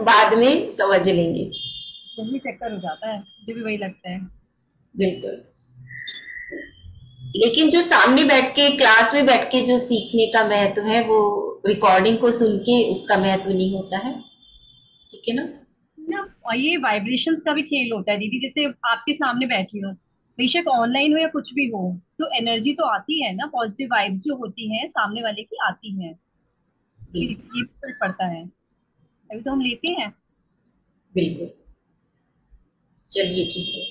बाद में समझ लेंगे। जल्दी चक्कर हो जाता है, मुझे भी वही लगता है। बिल्कुल। लेकिन जो सामने बैठ के क्लास में बैठ के जो सीखने का महत्व है वो रिकॉर्डिंग को सुन के उसका महत्व नहीं होता है। ठीक है ना। ना, और ये वाइब्रेशंस का भी खेल होता है दीदी, जैसे आपके सामने बैठी हो, बेशक ऑनलाइन हो या कुछ भी हो, तो एनर्जी तो आती है ना, पॉजिटिव वाइब्स जो होती हैं सामने वाले की आती हैं। तो बिल्कुल। इस ये भी फर्क पड़ता है, अभी तो हम लेते हैं। बिल्कुल। चलिए ठीक है,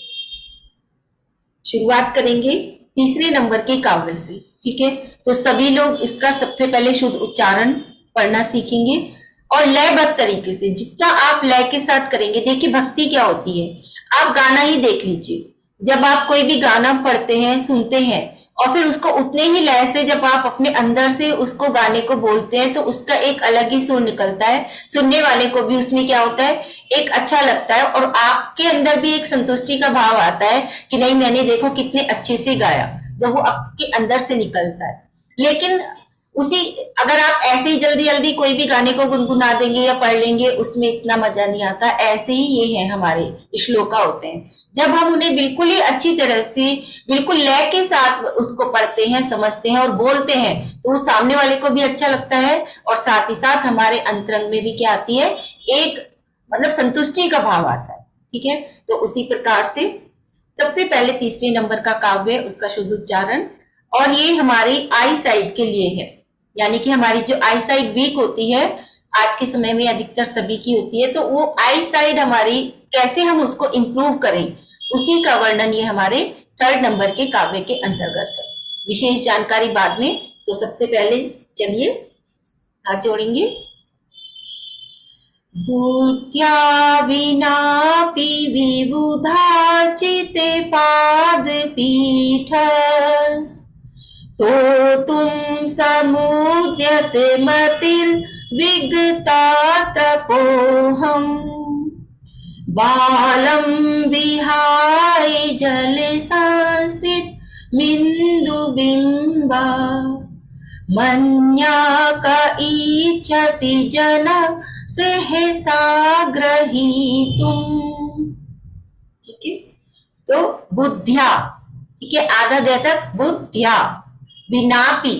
शुरुआत करेंगे तीसरे नंबर के काव्य से। ठीक है, तो सभी लोग इसका सबसे पहले शुद्ध उच्चारण पढ़ना सीखेंगे और लयबद्ध तरीके से। जितना आप लय के साथ करेंगे, देखिए भक्ति क्या होती है, आप गाना ही देख लीजिए। जब आप कोई भी गाना पढ़ते हैं, सुनते हैं और फिर उसको उतने ही लय से जब आप अपने अंदर से उसको गाने को बोलते हैं तो उसका एक अलग ही सुर निकलता है। सुनने वाले को भी उसमें क्या होता है, एक अच्छा लगता है और आपके अंदर भी एक संतुष्टि का भाव आता है कि नहीं मैंने देखो कितने अच्छे से गाया, जब वो आपके अंदर से निकलता है। लेकिन उसी अगर आप ऐसे ही जल्दी जल्दी कोई भी गाने को गुनगुना देंगे या पढ़ लेंगे, उसमें इतना मजा नहीं आता। ऐसे ही ये है हमारे श्लोका होते हैं, जब हम उन्हें बिल्कुल ही अच्छी तरह से बिल्कुल लय के साथ उसको पढ़ते हैं, समझते हैं और बोलते हैं तो वो सामने वाले को भी अच्छा लगता है और साथ ही साथ हमारे अंतरंग में भी क्या आती है, एक मतलब संतुष्टि का भाव आता है। ठीक है, तो उसी प्रकार से सबसे पहले तीसरे नंबर का काव्य है, उसका शुद्ध उच्चारण। और ये हमारी आई साइड के लिए है, यानी कि हमारी जो आई साइड वीक होती है, आज के समय में अधिकतर सभी की होती है, तो वो आई साइड हमारी कैसे हम उसको इंप्रूव करें, उसी का वर्णन ये हमारे थर्ड नंबर के काव्य के अंतर्गत है। विशेष जानकारी बाद में, तो सबसे पहले चलिए हाथ जोड़ेंगे। बुद्ध्या विनापि विबुधाचिते पादपीठ तो तुम समुद्यत मतिर्विगता तपोहम बालम विहाय जल संस्थित बिंदु बिंबा मन्याका इच्छति जना सहसा ग्रहीतुम। ठीक है, तो बुद्ध्या, ठीक है, आधा दे तक बुद्ध्या विनापी।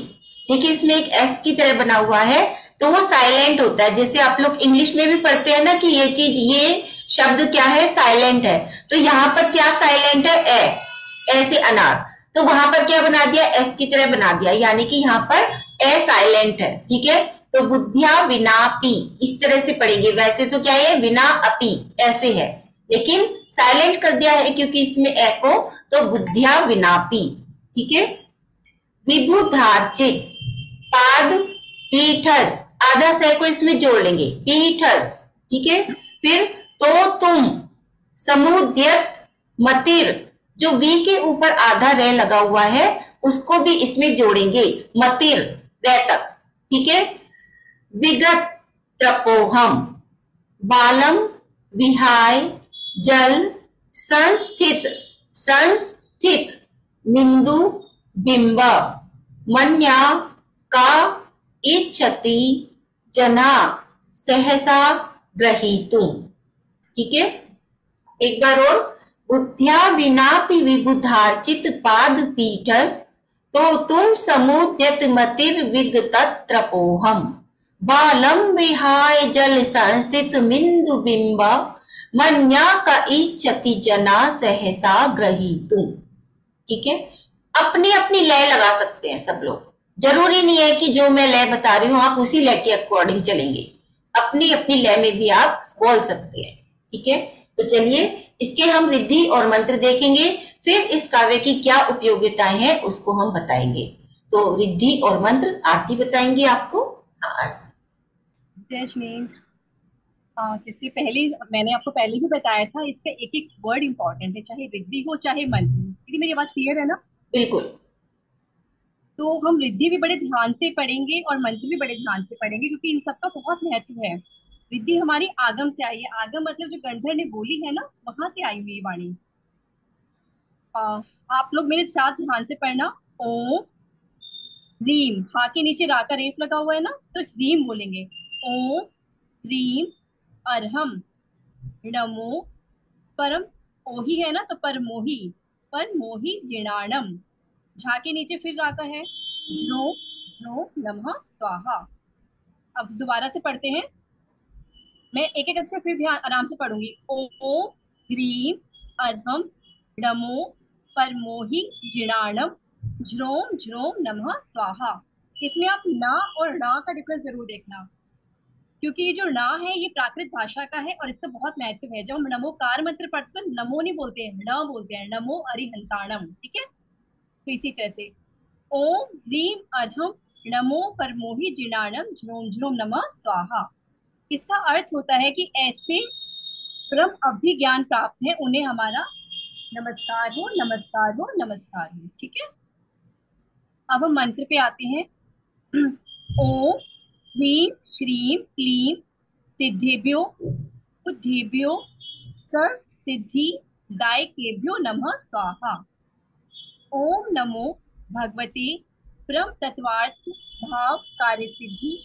देखिए इसमें एक एस की तरह बना हुआ है तो वो साइलेंट होता है। जैसे आप लोग इंग्लिश में भी पढ़ते हैं ना कि ये चीज, ये शब्द क्या है, साइलेंट है, तो यहाँ पर क्या साइलेंट है, ए से अनार, तो वहां पर क्या बना दिया, एस की तरह बना दिया, यानी कि यहाँ पर ए साइलेंट है। ठीक है, तो बुद्धिया विनापी इस तरह से पढ़ेंगे। वैसे तो क्या है, विना अपी ऐसे है, लेकिन साइलेंट कर दिया है क्योंकि इसमें ए को, तो बुद्धिया विनापी। ठीक है, विभुधार्चित पाद पीठस, आधा से को इसमें जोड़ लेंगे, पीठस। ठीक है, फिर तो तुम समुद्यत मतिर, जो वी के ऊपर आधा रे लगा हुआ है उसको भी इसमें जोड़ेंगे, मतिर रे तक। ठीक है, विगत त्रपोहम बालम विहाय जल संस्थित, संस्थित बिंदु बिंब मन्या का इच्छति जना सहसा ग्रहीतुम। ठीक है, एक बार और, बुद्ध्या विनापि विबुधार्चित पाद पीठस तो तुम समुद्यत मतिर विगतत्रपोहम बालम विहाय जल संस्थित बिंदु बिंब मन्या का इच्छति जना सहसा ग्रहीतुम। ठीक है, अपनी अपनी लय लगा सकते हैं सब लोग, जरूरी नहीं है कि जो मैं लय बता रही हूं आप उसी लय के अकॉर्डिंग चलेंगे, अपनी अपनी लय में भी आप बोल सकते हैं। ठीक है, तो चलिए इसके हम रिद्धि और मंत्र देखेंगे, फिर इस काव्य की क्या उपयोगिताएं हैं उसको हम बताएंगे। तो रिद्धि और मंत्र आरती बताएंगे आपको। हाँ, जय श्री। जैसे पहले मैंने आपको पहले भी बताया था, इसका एक एक वर्ड इंपॉर्टेंट है, चाहे रिद्धि हो चाहे मंत्र। दीदी मेरी आवाज क्लियर है ना? बिल्कुल। तो हम रिद्धि भी बड़े ध्यान से पढ़ेंगे और मंत्र भी बड़े ध्यान से पढ़ेंगे, क्योंकि इन सबका बहुत महत्व है। रिद्धि हमारी आगम से आई है, आगम मतलब जो गंधर ने बोली है ना, वहां से आई हुई ये वाणी। अ, आप लोग मेरे साथ ध्यान से पढ़ना। ओम रीम, हा के नीचे रा का रेफ लगा हुआ है ना, तो रीम बोलेंगे। ओम रीम अर्हम नमो परम ओही है ना, तो पर मोही जिणाणम। झा के नीचे फिर राका है, ज्नो ज्नो नमः स्वाहा। अब दोबारा से पढ़ते हैं, मैं एक एक अक्षर फिर ध्यान आराम से पढ़ूंगी। ओ ह्रीम अर्हम नमो परमोहि जिणाणम ज्रोम ज्रोम नमः स्वाहा। इसमें आप ना और णा का डिफरेंस जरूर देखना, क्योंकि ये जो ना है ये प्राकृत भाषा का है और इसका बहुत महत्व है। जब हम नमोकार मंत्र पढ़ते तो नमो नहीं बोलते हैं, न बोलते हैं, नमो अरिहंताणम। ठीक है, तो इसी तरह से ओम ह्रीम अर्हम नमो परमोहि जिणाणम ज्रोम ज्रोम नमः स्वाहा। इसका अर्थ होता है कि ऐसे ब्रह्म अवधि ज्ञान प्राप्त है उन्हें हमारा नमस्कार हो, नमस्कार हो, नमस्कार हो। ठीक है, अब हम मंत्र पे आते हैं। ओम ह्रीम श्रीम क्लीम सिद्धेभ्यो बुद्धेभ्यो सर्व सिद्धि दायकेभ्यो नमः स्वाहा। ओम नमो भगवते परम तत्वार्थ भाव कार्य सिद्धि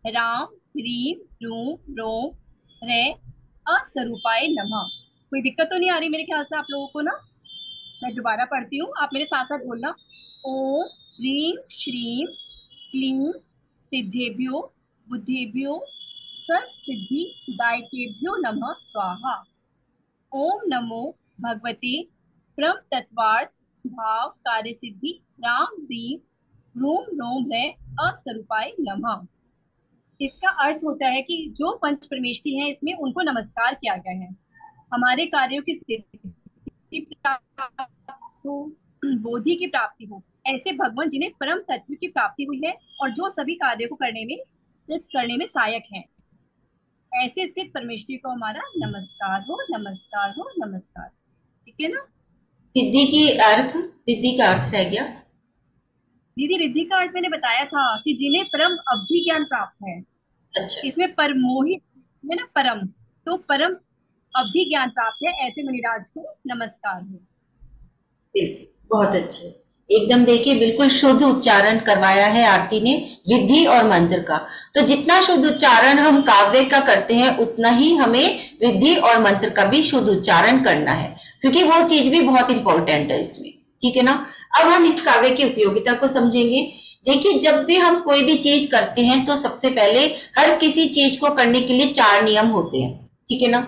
राम ह्रीम रूम रोम रे अस्वरूपाय नमः। कोई दिक्कत तो नहीं आ रही मेरे ख्याल से आप लोगों को ना? मैं दोबारा पढ़ती हूँ, आप मेरे साथ साथ बोलना। ओम ह्रीम श्रीम क्लीम सिद्धेभ्यो बुद्धेभ्यो सर्व सिद्धि दायकेभ्यो नमः स्वाहा। ओम नमो भगवते परम तत्वार्थ भाव कार्य सिद्धि राम ह्रीम रूम रोम रे अस्वरूपाय नमः। इसका अर्थ होता है कि जो पंच परमेष्टि हैं इसमें उनको नमस्कार किया गया है। हमारे कार्यों की सिद्धि प्राप्त हो, बोधि की प्राप्ति हो, ऐसे भगवान जिन्हें परम तत्व की प्राप्ति हुई है और जो सभी कार्यों को करने में सहायक हैं, ऐसे सिद्ध परमेष्टि को हमारा नमस्कार हो, नमस्कार हो, नमस्कार। ठीक है ना? रिद्धि का अर्थ रह गया दीदी। रिद्धि का अर्थ मैंने बताया था कि जिन्हें परम अवधि ज्ञान प्राप्त है। अच्छा, इसमें परमोहि है ना, परम, तो परम अवधि ज्ञान प्राप्त है ऐसे मुनिराज को नमस्कार हो। बिल्कुल, बहुत अच्छे, एकदम देखिए बिल्कुल शुद्ध उच्चारण करवाया है आरती ने रिद्धि और मंत्र का। तो जितना शुद्ध उच्चारण हम काव्य का करते हैं उतना ही हमें रिद्धि और मंत्र का भी शुद्ध उच्चारण करना है, क्योंकि वो चीज भी बहुत इंपॉर्टेंट है इसमें। ठीक है ना? अब हम इस काव्य की उपयोगिता को समझेंगे। देखिए, जब भी हम कोई भी चीज करते हैं तो सबसे पहले हर किसी चीज को करने के लिए 4 नियम होते हैं। ठीक है ना?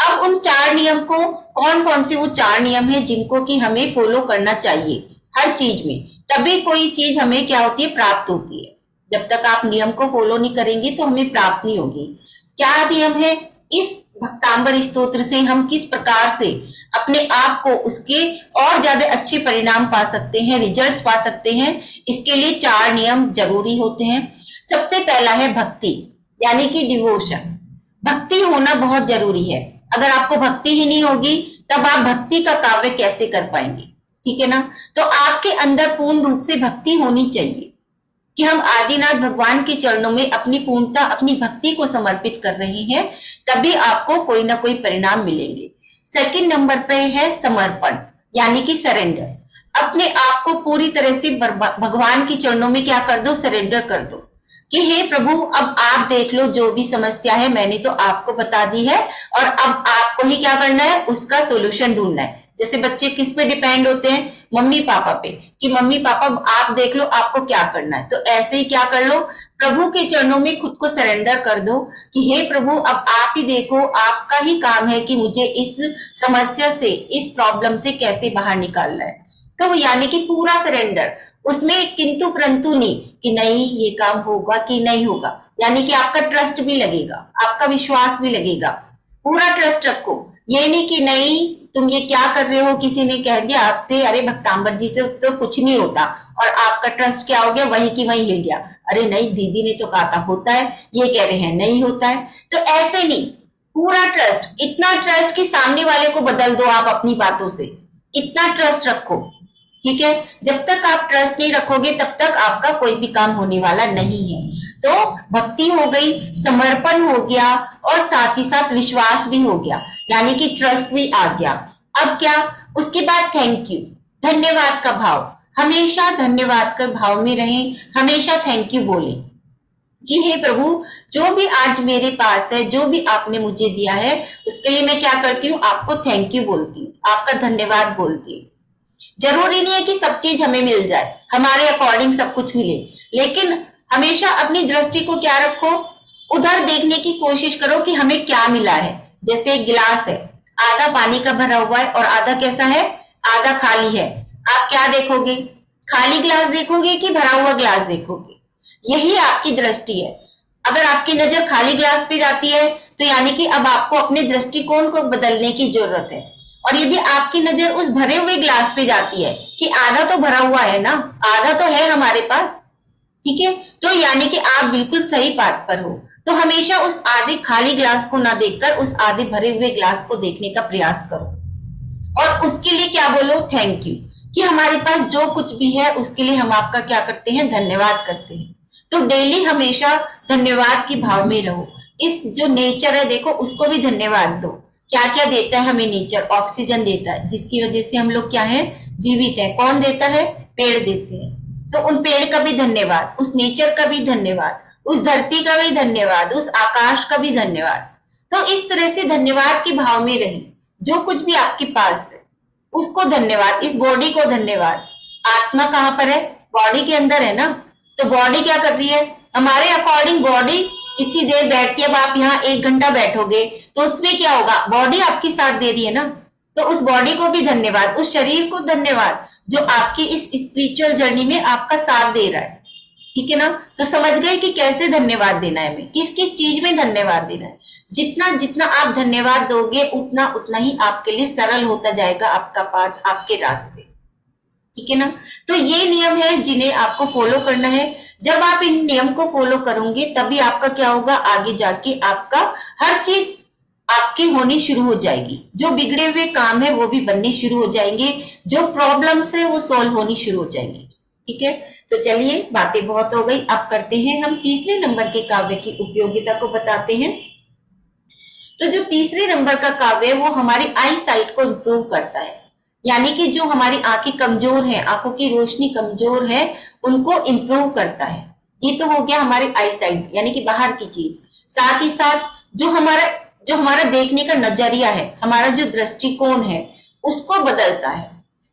अब उन 4 नियम को कौन कौन से वो 4 नियम है जिनको कि हमें फॉलो करना चाहिए हर चीज में, तभी कोई चीज हमें क्या होती है, प्राप्त होती है। जब तक आप नियम को फॉलो नहीं करेंगे तो हमें प्राप्त नहीं होगी। क्या नियम है? इस भक्तांबर स्तोत्र से हम किस प्रकार से अपने आप को उसके और ज्यादा अच्छे परिणाम पा सकते हैं, रिजल्ट्स पा सकते हैं, इसके लिए 4 नियम जरूरी होते हैं। सबसे पहला है भक्ति, यानी कि डिवोशन। भक्ति होना बहुत जरूरी है। अगर आपको भक्ति ही नहीं होगी तब आप भक्ति का काव्य कैसे कर पाएंगे? ठीक है ना? तो आपके अंदर पूर्ण रूप से भक्ति होनी चाहिए कि हम आदिनाथ भगवान के चरणों में अपनी पूर्णता, अपनी भक्ति को समर्पित कर रहे हैं, तभी आपको कोई ना कोई परिणाम मिलेंगे। सेकंड नंबर पे है समर्पण, यानी कि सरेंडर। अपने आप को पूरी तरह से भगवान के चरणों में क्या कर दो, सरेंडर कर दो कि हे प्रभु, अब आप देख लो, जो भी समस्या है मैंने तो आपको बता दी है और अब आपको ही क्या करना है, उसका सोल्यूशन ढूंढना है। जैसे बच्चे किस पे डिपेंड होते हैं, मम्मी पापा पे, कि मम्मी पापा आप देख लो आपको क्या करना है। तो ऐसे ही क्या कर लो, प्रभु के चरणों में खुद को सरेंडर कर दो कि हे प्रभु, अब आप ही देखो, आपका ही काम है कि मुझे इस समस्या से, इस प्रॉब्लम से कैसे बाहर निकालना है। तो यानी कि पूरा सरेंडर, उसमें किंतु परंतु नहीं कि नहीं ये काम होगा कि नहीं होगा। यानी कि आपका ट्रस्ट भी लगेगा, आपका विश्वास भी लगेगा, पूरा ट्रस्ट रखो। ये नहीं कि नहीं तुम ये क्या कर रहे हो, किसी ने कह दिया आपसे, अरे भक्तांबर जी से तो कुछ नहीं होता, और आपका ट्रस्ट क्या हो गया, वहीं की वहीं हिल गया। अरे नहीं, दीदी ने तो कहा था होता है, ये कह रहे हैं नहीं होता है। तो ऐसे नहीं, पूरा ट्रस्ट, इतना ट्रस्ट कि सामने वाले को बदल दो आप अपनी बातों से, इतना ट्रस्ट रखो। ठीक है? जब तक आप ट्रस्ट नहीं रखोगे तब तक आपका कोई भी काम होने वाला नहीं है। तो भक्ति हो गई, समर्पण हो गया और साथ ही साथ विश्वास भी हो गया, यानी कि ट्रस्ट भी आ गया। अब क्या, उसके बाद थैंक यू, धन्यवाद का भाव, हमेशा धन्यवाद के भाव में रहें, हमेशा थैंक यू बोलें। कि हे प्रभु, जो भी आज मेरे पास है, जो भी आपने मुझे दिया है, उसके लिए मैं क्या करती हूँ, आपको थैंक यू बोलती हूँ, आपका धन्यवाद बोलती हूँ। जरूरी नहीं है कि सब चीज हमें मिल जाए, हमारे अकॉर्डिंग सब कुछ मिले, लेकिन हमेशा अपनी दृष्टि को क्या रखो, उधर देखने की कोशिश करो कि हमें क्या मिला है। जैसे एक गिलास है, आधा पानी का भरा हुआ है और आधा कैसा है, आधा खाली है। आप क्या देखोगे, खाली गिलास देखोगे कि भरा हुआ गिलास देखोगे? यही आपकी दृष्टि है। अगर आपकी नजर खाली गिलास पे जाती है तो यानी कि अब आपको अपने दृष्टिकोण को बदलने की जरूरत है। और यदि आपकी नजर उस भरे हुए गिलास पे जाती है कि आधा तो भरा हुआ है ना, आधा तो है हमारे पास, ठीक है, तो यानी कि आप बिल्कुल सही बात पर हो। तो हमेशा उस आधे खाली गिलास को ना देखकर उस आधे भरे हुए गिलास को देखने का प्रयास करो और उसके लिए क्या बोलो, थैंक यू, कि हमारे पास जो कुछ भी है उसके लिए हम आपका क्या करते हैं, धन्यवाद करते हैं। तो डेली हमेशा धन्यवाद की भाव में रहो। इस जो नेचर है देखो, उसको भी धन्यवाद दो। क्या क्या देता है हमें नेचर, ऑक्सीजन देता है, जिसकी वजह से हम लोग क्या है, जीवित है। कौन देता है, पेड़ देते हैं। तो उन पेड़ का भी धन्यवाद, उस नेचर का भी धन्यवाद, उस धरती का भी धन्यवाद, उस आकाश का भी धन्यवाद। तो इस तरह से धन्यवाद के भाव में रही। जो कुछ भी आपके पास है उसको धन्यवाद, इस बॉडी को धन्यवाद। आत्मा कहाँ पर है, बॉडी के अंदर है ना। तो बॉडी क्या कर रही है, हमारे अकॉर्डिंग बॉडी इतनी देर बैठती है। अब आप यहाँ 1 घंटा बैठोगे तो उसमें क्या होगा, बॉडी आपकी साथ दे रही है ना। तो उस बॉडी को भी धन्यवाद, उस शरीर को धन्यवाद जो आपकी इस स्पिरिचुअल जर्नी में आपका साथ दे रहा है, ठीक है ना। तो समझ गए कि कैसे धन्यवाद देना है, हमें किस किस चीज में धन्यवाद देना है। जितना जितना आप धन्यवाद दोगे उतना उतना ही आपके लिए सरल होता जाएगा आपका पाथ, आपके रास्ते, ठीक है ना। तो ये नियम है जिन्हें आपको फॉलो करना है। जब आप इन नियम को फॉलो करोगे तभी आपका क्या होगा, आगे जाके आपका हर चीज आपकी होनी शुरू हो जाएगी। जो बिगड़े हुए काम है वो भी बनने शुरू हो जाएंगे, जो प्रॉब्लम्स है वो सॉल्व होनी शुरू हो जाएंगी, ठीक है। तो चलिए, बातें बहुत हो गई, अब करते हैं हम तीसरे नंबर के काव्य की उपयोगिता को बताते हैं। तो जो तीसरे नंबर का काव्य है वो हमारी आई साइट को इंप्रूव करता है, यानी कि जो हमारी आंखें कमजोर हैं, आंखों की रोशनी कमजोर है, उनको इंप्रूव करता है। ये तो हो गया हमारी आई साइट, यानी कि बाहर की चीज। साथ ही साथ जो हमारा देखने का नजरिया है, हमारा जो दृष्टिकोण है, उसको बदलता है।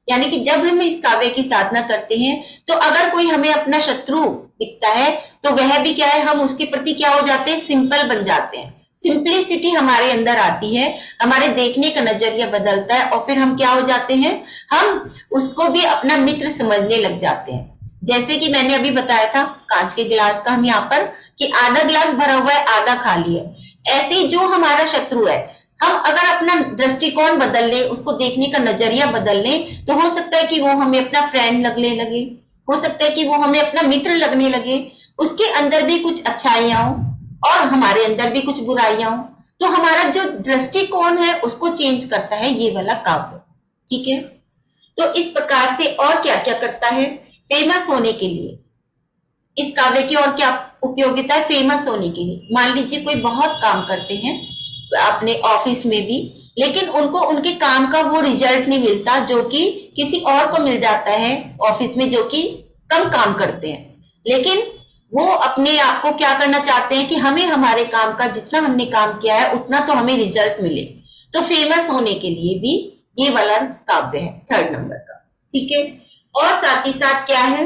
यानी कि जब हम इस काव्य की साधना करते हैं तो अगर कोई हमें अपना शत्रु दिखता है तो वह भी क्या है, हम उसके प्रति क्या हो जाते हैं, सिंपल बन जाते हैं। सिंपलिसिटी हमारे अंदर आती है, हमारे देखने का नजरिया बदलता है और फिर हम क्या हो जाते हैं, हम उसको भी अपना मित्र समझने लग जाते हैं। जैसे कि मैंने अभी बताया था कांच के गिलास का, हम यहाँ पर कि आधा गिलास भरा हुआ है आधा खाली है। ऐसे ही जो हमारा शत्रु है, हम अगर अपना दृष्टिकोण बदल ले, उसको देखने का नजरिया बदल ले, तो हो सकता है कि वो हमें अपना फ्रेंड लगने लगे, हो सकता है कि वो हमें अपना मित्र लगने लगे। उसके अंदर भी कुछ अच्छाइयां हो और हमारे अंदर भी कुछ बुराइयां हो। तो हमारा जो दृष्टिकोण है उसको चेंज करता है ये वाला काव्य, ठीक है। तो इस प्रकार से और क्या क्या करता है, फेमस होने के लिए इस काव्य की और क्या उपयोगिता है, फेमस होने के लिए। मान लीजिए कोई बहुत काम करते हैं अपने ऑफिस में भी, लेकिन उनको उनके काम का वो रिजल्ट नहीं मिलता जो कि किसी और को मिल जाता है ऑफिस में, जो कि कम काम करते हैं। लेकिन वो अपने आप को क्या करना चाहते हैं कि हमें हमारे काम का जितना हमने काम किया है उतना तो हमें रिजल्ट मिले। तो फेमस होने के लिए भी ये वाला काव्य है थर्ड नंबर का, ठीक है। और साथ ही साथ क्या है,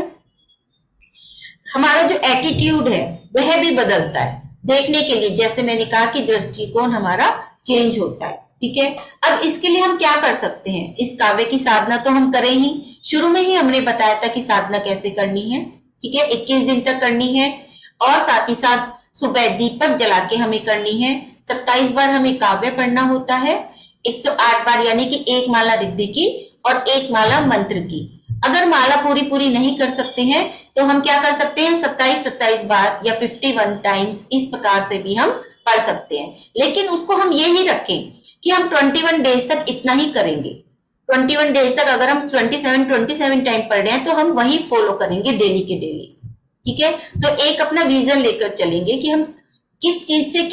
हमारा जो एटीट्यूड है वह भी बदलता है देखने के लिए। जैसे मैंने कहा कि दृष्टिकोण हमारा चेंज होता है, ठीक है। अब इसके लिए हम क्या कर सकते हैं, इस काव्य की साधना तो हम करें ही, शुरू में ही हमने बताया था कि साधना कैसे करनी है, ठीक है। 21 दिन तक करनी है और साथ ही साथ सुबह दीपक जला के हमें करनी है। 27 बार हमें काव्य पढ़ना होता है, 108 बार यानी कि एक माला रिद्धि की और एक माला मंत्र की। अगर माला पूरी पूरी नहीं कर सकते हैं तो हम क्या कर सकते हैं, 27 बार या 51 टाइम्स इस प्रकार से भी हम पढ़ सकते हैं। लेकिन उसको हम ये ही रखें कि हम 21 डेज तक इतना ही करेंगे। 21 डेज तक अगर हम 27 टाइम पढ़ रहे हैं तो हम वही फॉलो करेंगे डेली के डेली, ठीक है। तो एक अपना विजन लेकर चलेंगे कि हम किस चीज से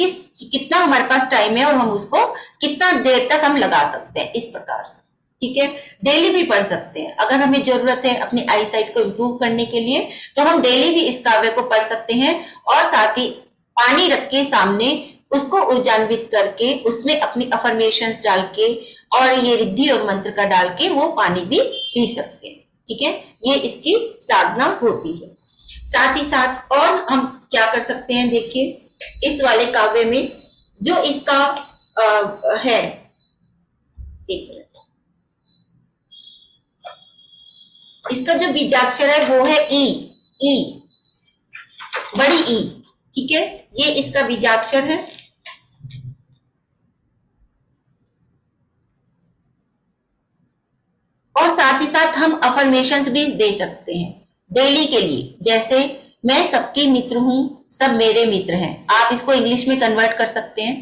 कितना हमारे पास टाइम है और हम उसको कितना देर तक हम लगा सकते हैं, इस प्रकार से, ठीक है। डेली भी पढ़ सकते हैं, अगर हमें जरूरत है अपनी आई साइट को इम्प्रूव करने के लिए तो हम डेली भी इस काव्य को पढ़ सकते हैं। और साथ ही पानी रख के सामने उसको ऊर्जान्वित करके उसमें अपनी अफर्मेशंस डाल के और ये रिद्धि और मंत्र का डाल के वो पानी भी पी सकते हैं। ठीक है, ये इसकी साधना होती है। साथ ही साथ और हम क्या कर सकते हैं, देखिए इस वाले काव्य में जो इसका है, एक मिनट, इसका जो बीजाक्षर है वो है ई, ई, बड़ी ई। ठीक है, ये इसका बीजाक्षर है। और साथ ही साथ हम अफर्मेशंस भी दे सकते हैं डेली के लिए, जैसे मैं सबकी मित्र हूं, सब मेरे मित्र हैं। आप इसको इंग्लिश में कन्वर्ट कर सकते हैं।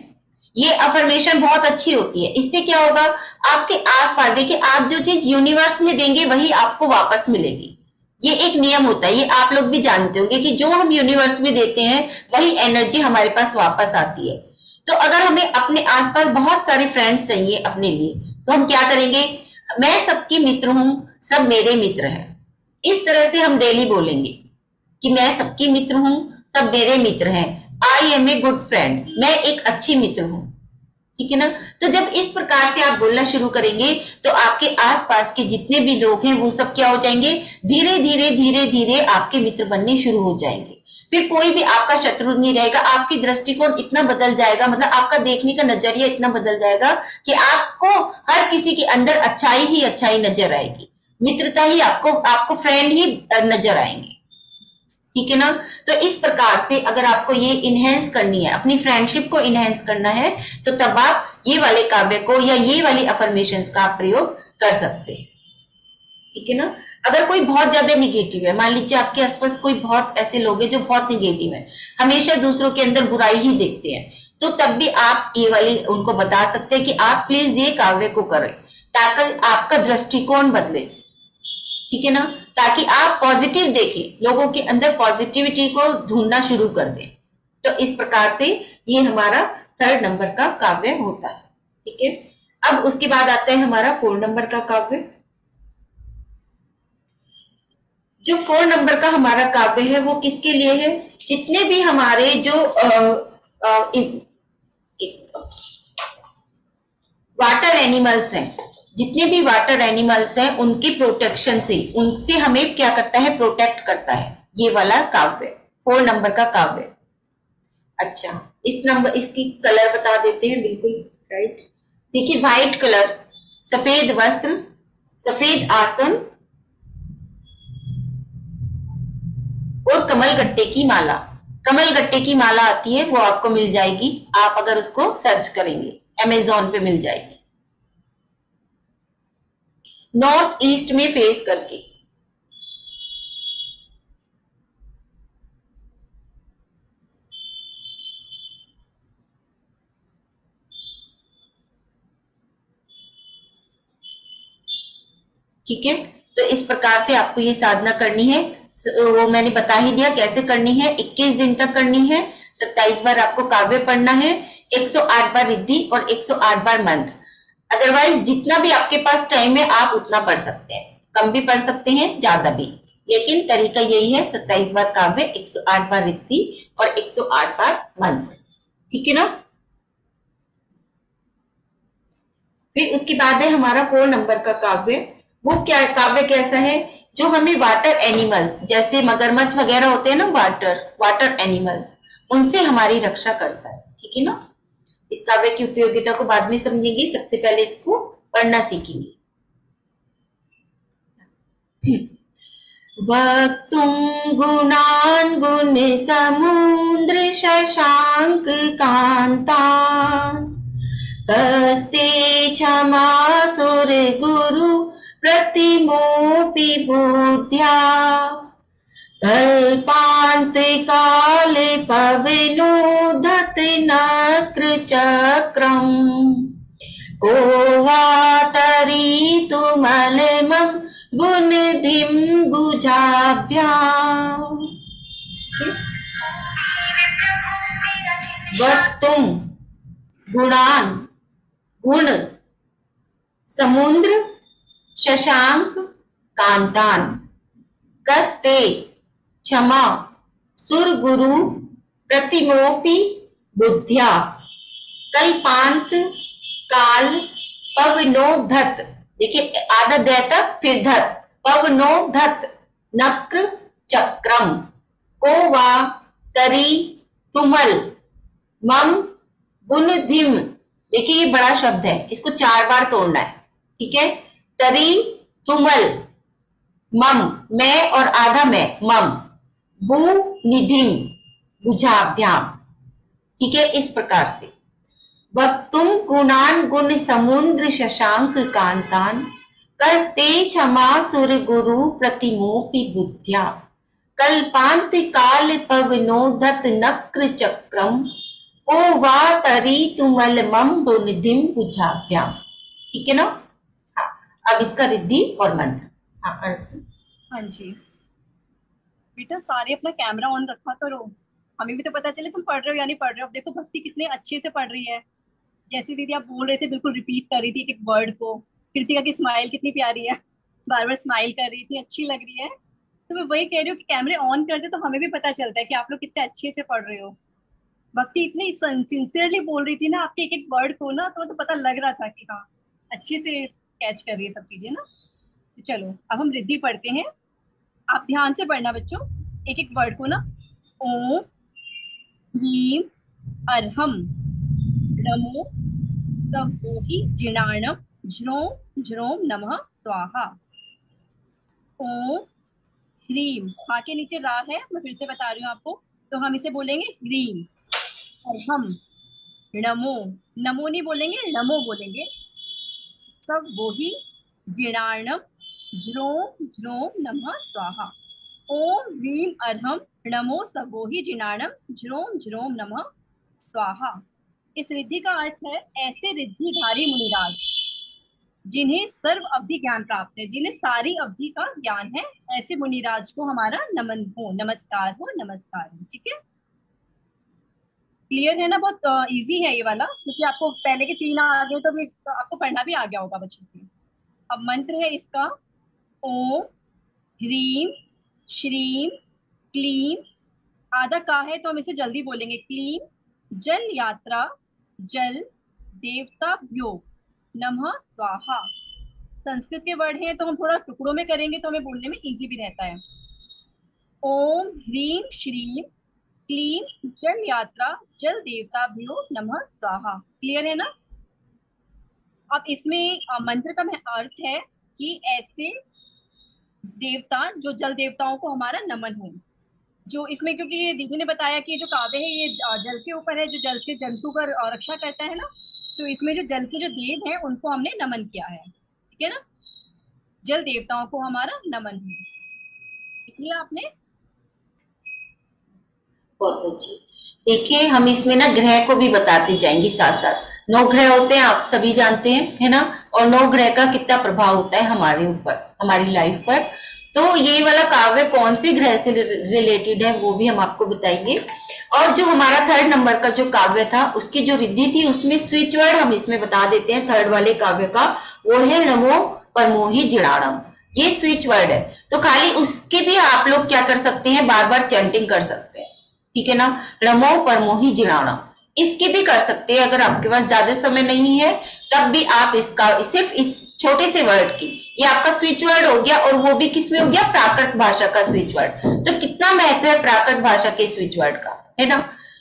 ये अफर्मेशन बहुत अच्छी होती है। इससे क्या होगा, आपके आसपास देखिए, आप जो चीज यूनिवर्स में देंगे वही आपको वापस मिलेगी। ये एक नियम होता है, ये आप लोग भी जानते होंगे कि जो हम यूनिवर्स में देते हैं वही एनर्जी हमारे पास वापस आती है। तो अगर हमें अपने आसपास बहुत सारे फ्रेंड्स चाहिए अपने लिए, तो हम क्या करेंगे, मैं सबकी मित्र हूं, सब मेरे मित्र हैं। इस तरह से हम डेली बोलेंगे कि मैं सबकी मित्र हूं, सब मेरे मित्र हैं। I am a good friend, मैं एक अच्छी मित्र हूं। ठीक है ना। तो जब इस प्रकार से आप बोलना शुरू करेंगे तो आपके आसपास के जितने भी लोग हैं वो सब क्या हो जाएंगे, धीरे धीरे धीरे धीरे आपके मित्र बनने शुरू हो जाएंगे। फिर कोई भी आपका शत्रु नहीं रहेगा। आपकी दृष्टिकोण इतना बदल जाएगा, मतलब आपका देखने का नजरिया इतना बदल जाएगा कि आपको हर किसी के अंदर अच्छाई ही अच्छाई नजर आएगी, मित्रता ही आपको फ्रेंड ही नजर आएंगे। ठीक है ना। तो इस प्रकार से अगर आपको ये इनहेंस करनी है, अपनी फ्रेंडशिप को इनहेंस करना है, तो तब आप ये वाले काव्य को या ये वाली अफर्मेशंस का आप प्रयोग कर सकते हैं। ठीक है ना। अगर कोई बहुत ज्यादा निगेटिव है, मान लीजिए आपके आसपास कोई बहुत ऐसे लोग हैं जो बहुत निगेटिव है, हमेशा दूसरों के अंदर बुराई ही देखते हैं, तो तब भी आप ये वाली उनको बता सकते हैं कि आप प्लीज ये काव्य को करें ताकि आपका दृष्टिकोण बदले। ठीक है ना, ताकि आप पॉजिटिव देखें, लोगों के अंदर पॉजिटिविटी को ढूंढना शुरू कर दें। तो इस प्रकार से ये हमारा 3rd नंबर का काव्य होता है। ठीक है, अब उसके बाद आता है हमारा 4 नंबर का काव्य। जो 4 नंबर का हमारा काव्य है वो किसके लिए है, जितने भी हमारे जो वाटर एनिमल्स हैं, जितने भी वाटर एनिमल्स हैं उनकी प्रोटेक्शन से, उनसे हमें क्या करता है, प्रोटेक्ट करता है ये वाला काव्य, 4 नंबर का काव्य। अच्छा, इसकी कलर बता देते हैं, बिल्कुल राइट। देखिए व्हाइट कलर, सफेद वस्त्र, सफेद आसन और कमल गट्टे की माला। कमल गट्टे की माला आती है, वो आपको मिल जाएगी, आप अगर उसको सर्च करेंगे अमेजोन पे मिल जाएगी। नॉर्थ ईस्ट में फेस करके। ठीक है, तो इस प्रकार से आपको ये साधना करनी है। वो मैंने बता ही दिया कैसे करनी है। 21 दिन तक करनी है, 27 बार आपको काव्य पढ़ना है, 108 बार रिद्धि और 108 बार मंत्र। अदरवाइज जितना भी आपके पास टाइम है आप उतना पढ़ सकते हैं, कम भी पढ़ सकते हैं, ज्यादा भी, लेकिन तरीका यही है, 27 बार काव्य, 108 बार रिद्धि और 108 बार मंत्र। ठीक है ना। फिर उसके बाद है हमारा 4 नंबर का काव्य। वो क्या काव्य कैसा है, जो हमें वाटर एनिमल्स जैसे मगरमच्छ वगैरह होते हैं ना, वाटर एनिमल्स, उनसे हमारी रक्षा करता है। ठीक है ना। इस काव्य की उपयोगिता को बाद में समझेंगे, सबसे पहले इसको पढ़ना सीखेंगे। वक्तुं गुणान् गुण समुद्र शशांक कांतान्, कस्ते क्षमासुर गुरु प्रतिमोपि बुद्ध्या, कल्पांत काल पवनोधत नक्र चक्रम, को वातरी तुमलमं गुणधिं भुजाभ्याम्। वक्तुं गुणान, गुण, समुद्र शशांक कांतान, कस्ते क्षमा सुरगुरु प्रतिमोपि बुद्ध्या, कल्पांत काल पवनोधत, देखिए आधा द तक फिर धत, पवनोधत नक्र चक्रम, को वा तरी तुमल मम बुनधिम, देखिए ये बड़ा शब्द है, इसको 4 बार तोड़ना है, ठीक है। तरी तुमल, मम मैं और आधा मैं, मम भू निधिम बुझाभ्याम, ठीक है। इस प्रकार से वक्तुम गुणान गुण समुद्र शशांक कांतान, कस्ते क्षमा सुर गुरु प्रतिमोपि बुद्ध्या, कल्पांत काल पवनोदत नक्र चक्रम, को वा तरी तुमल मम बुनिधिम बुझाभ्याम, ठीक है ना। हाँ, अब इसका रिद्धि और मंत्र। हाँ जी बेटा, सारे अपना कैमरा ऑन रखा करो, हमें भी तो पता चले तुम पढ़ रहे हो या नहीं पढ़ रहे हो। अब देखो भक्ति कितने अच्छे से पढ़ रही है, जैसी दीदी आप बोल रहे थे बिल्कुल रिपीट कर रही थी एक वर्ड को। कृतिका की स्माइल कितनी प्यारी है, बार बार स्माइल कर रही, इतनी अच्छी लग रही है। तो मैं वही कह रही हूँ कि कैमरे ऑन कर दे तो हमें भी पता चलता है कि आप लोग कितने अच्छे से पढ़ रहे हो। भक्ति इतनी सिंसियरली बोल रही थी ना आपके एक एक वर्ड को ना, तो पता लग रहा था कि हाँ अच्छे से कैच कर रही है सब चीजें ना। तो चलो अब हम रिद्धि पढ़ते हैं, आप ध्यान से पढ़ना बच्चों एक एक वर्ड को ना। ओम ह्रीम अर्हम नमो सवोहि जिनाणम झ्रोम झ्रोम नमः स्वाहा। ओम ह्रीम, हा के नीचे रा है, मैं फिर से बता रही हूँ आपको, तो हम इसे बोलेंगे ह्रीम। अर्हम नमो, नमो नहीं बोलेंगे, नमो बोलेंगे। सब वही जिणाणम झ्रोम झ्रोम नमः स्वाहा। ओम ह्रीम अर्हम नमो सबोहि जिनाणम झ्रोम झ्रोम नमः स्वाहा। इस रिद्धि का अर्थ है ऐसे रिद्धिधारी मुनिराज जिन्हें सर्व अवधि ज्ञान प्राप्त है, जिन्हें सारी अवधि का ज्ञान है, ऐसे मुनिराज को हमारा नमन हो, नमस्कार हो, नमस्कार हो, ठीक है। क्लियर है ना, बहुत इजी है ये वाला, क्योंकि आपको पहले के 3 आ गए तो भी आपको पढ़ना भी आ गया होगा बच्चों से। अब मंत्र है इसका ओम ह्रीम श्रीम क्लीम, आधा का है तो हम इसे जल्दी बोलेंगे क्लीम जल यात्रा जल देवता भ्यो नमः स्वाहा। संस्कृत के वर्ड हैं तो हम थोड़ा टुकड़ों में करेंगे तो हमें बोलने में इजी भी रहता है। ओम ह्रीम श्रीम क्लीम जल यात्रा जल देवता भ्यो नमः स्वाहा। क्लियर है ना। अब इसमें मंत्र का अर्थ है कि ऐसे देवता जो जल देवताओं को हमारा नमन हो। जो इसमें, क्योंकि ये दीदी ने बताया कि जो काव्य है ये जल के ऊपर है, जो जल से जंतु का रक्षा करता है ना, तो इसमें जो जल के जो देव हैं उनको हमने नमन किया है, ठीक है ना। जल देवताओं को हमारा नमन है, लिया आपने। बहुत अच्छी। देखिए हम इसमें ना ग्रह को भी बताते जाएंगे साथ साथ। 9 ग्रह होते हैं, आप सभी जानते हैं, है ना। और 9 ग्रह का कितना प्रभाव होता है हमारे ऊपर, हमारी लाइफ पर। तो ये वाला काव्य कौन से ग्रह से रिलेटेड है वो भी हम आपको बताएंगे। और जो हमारा 3rd नंबर का जो काव्य था उसकी जो रिद्धि थी उसमें स्विच वर्ड हम इसमें बता देते हैं 3rd वाले काव्य का, वो है नमो परमोहि जिणाणम। ये स्विच वर्ड है, तो खाली उसके भी आप लोग क्या कर सकते हैं, बार बार चैंटिंग कर सकते हैं, ठीक है ना। नमो परमोहि जिणाणम इसके भी कर सकते हैं, अगर आपके पास ज्यादा समय नहीं है तब भी आप इसका सिर्फ इस छोटे से वर्ड की, ये आपका स्विच वर्ड हो गया, और वो भी किसमें हो गया, प्राकृत भाषा का स्विच वर्ड। तो कितना महत्व है प्राकृत भाषा के स्विच वर्ड का, है ना।